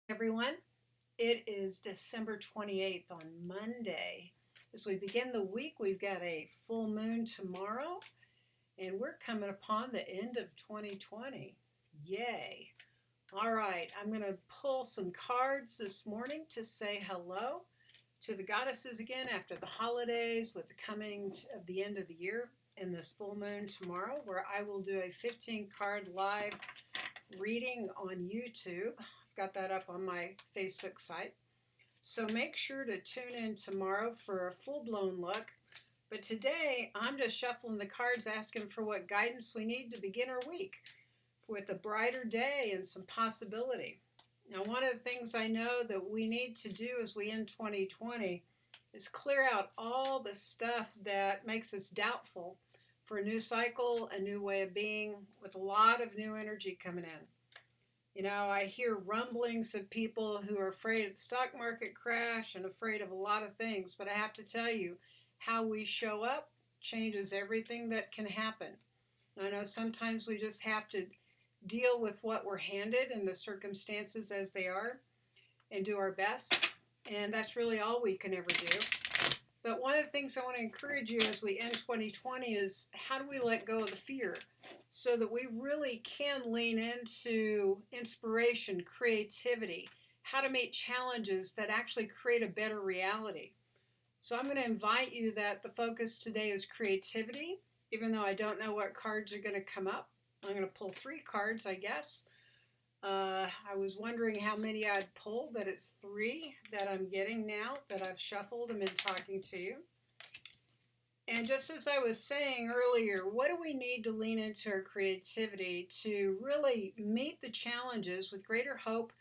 Everyone. It is December 28th on Monday. As we begin the week, we've got a full moon tomorrow, and we're coming upon the end of 2020. Yay. All right, I'm going to pull some cards this morning to say hello to the goddesses again after the holidays with the coming of the end of the year and this full moon tomorrow, where I will do a 15 card live reading on YouTube. Got that up on my Facebook site. So make sure to tune in tomorrow for a full-blown look. But today, I'm just shuffling the cards, asking for what guidance we need to begin our week with a brighter day and some possibility. Now, one of the things I know that we need to do as we end 2020 is clear out all the stuff that makes us doubtful for a new cycle, a new way of being, with a lot of new energy coming in. You know, I hear rumblings of people who are afraid of the stock market crash and afraid of a lot of things, but I have to tell you, how we show up changes everything that can happen. I know sometimes we just have to deal with what we're handed and the circumstances as they are and do our best, and that's really all we can ever do. But one of the things I want to encourage you as we end 2020 is, how do we let go of the fear so that we really can lean into inspiration, creativity, how to meet challenges that actually create a better reality. So I'm going to invite you that the focus today is creativity, even though I don't know what cards are going to come up. I'm going to pull 3 cards, I guess. I was wondering how many I'd pull, but it's 3 that I'm getting now that I've shuffled and been talking to you. And just as I was saying earlier, what do we need to lean into our creativity to really meet the challenges with greater hope,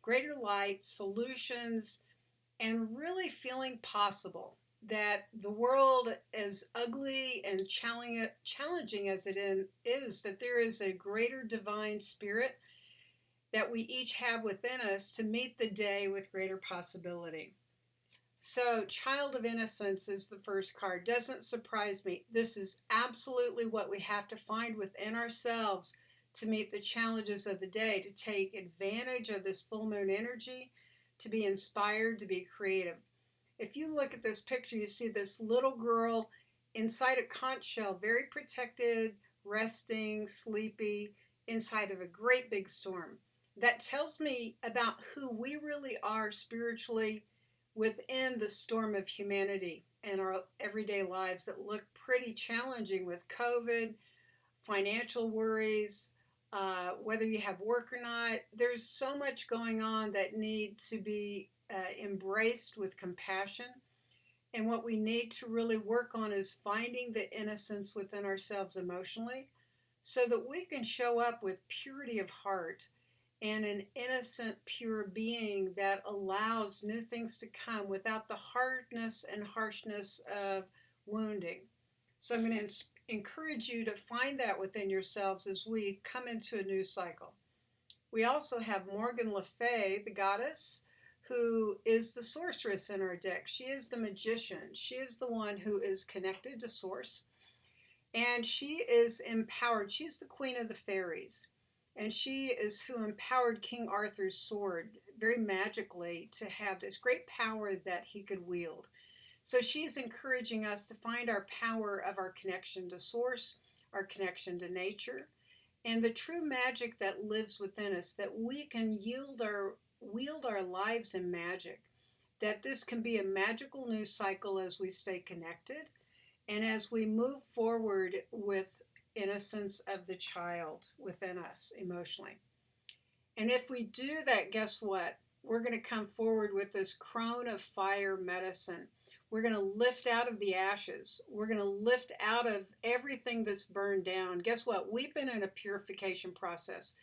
greater light, solutions, and really feeling possible that the world, as ugly and challenging as it is, that there is a greater divine spirit that we each have within us to meet the day with greater possibility. So, Child of Innocence is the first card. Doesn't surprise me. This is absolutely what we have to find within ourselves to meet the challenges of the day, to take advantage of this full moon energy, to be inspired, to be creative. If you look at this picture, you see this little girl inside a conch shell, very protected, resting, sleepy, inside of a great big storm. That tells me about who we really are spiritually within the storm of humanity and our everyday lives that look pretty challenging with COVID, financial worries, whether you have work or not. There's so much going on that need to be embraced with compassion. And what we need to really work on is finding the innocence within ourselves emotionally so that we can show up with purity of heart and an innocent, pure being that allows new things to come without the hardness and harshness of wounding. So I'm going to encourage you to find that within yourselves as we come into a new cycle. We also have Morgan le Fay, the goddess, who is the sorceress in our deck. She is the magician. She is the one who is connected to source. And she is empowered. She's the queen of the fairies. And she is who empowered King Arthur's sword very magically to have this great power that he could wield. So she's encouraging us to find our power of our connection to source, our connection to nature, and the true magic that lives within us, that we can wield our lives in magic, that this can be a magical new cycle as we stay connected and as we move forward with innocence of the child within us emotionally. And if we do that, guess what? We're going to come forward with this Crone of Fire medicine. We're going to lift out of the ashes. We're going to lift out of everything that's burned down. Guess what? We've been in a purification process.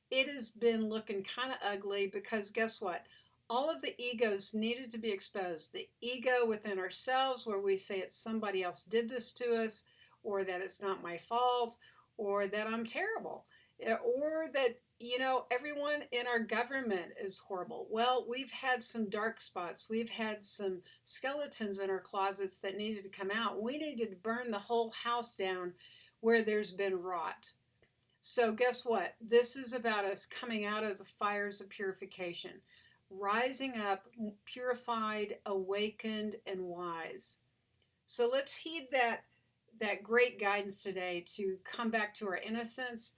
It has been looking kind of ugly because guess what? All of the egos needed to be exposed. The ego within ourselves, where we say it's somebody else did this to us, or that it's not my fault, or that I'm terrible, or that, everyone in our government is horrible. Well, we've had some dark spots. We've had some skeletons in our closets that needed to come out. We needed to burn the whole house down where there's been rot. So guess what? This is about us coming out of the fires of purification. rising up, purified, awakened, and wise. So let's heed that great guidance today to come back to our innocence,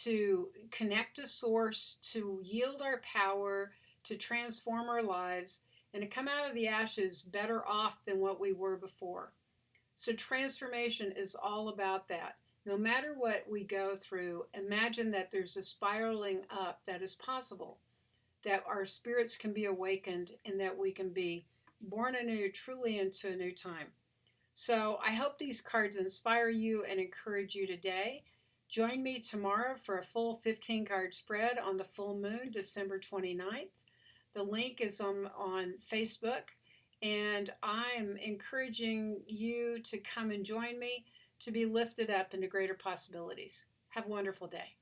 to connect to source, to yield our power, to transform our lives, and to come out of the ashes better off than what we were before. So transformation is all about that. No matter what we go through, imagine that there's a spiraling up that is possible, that our spirits can be awakened, and that we can be born anew, truly into a new time. So I hope these cards inspire you and encourage you today. Join me tomorrow for a full 15 card spread on the full moon, December 29th. The link is on Facebook, and I'm encouraging you to come and join me to be lifted up into greater possibilities. Have a wonderful day.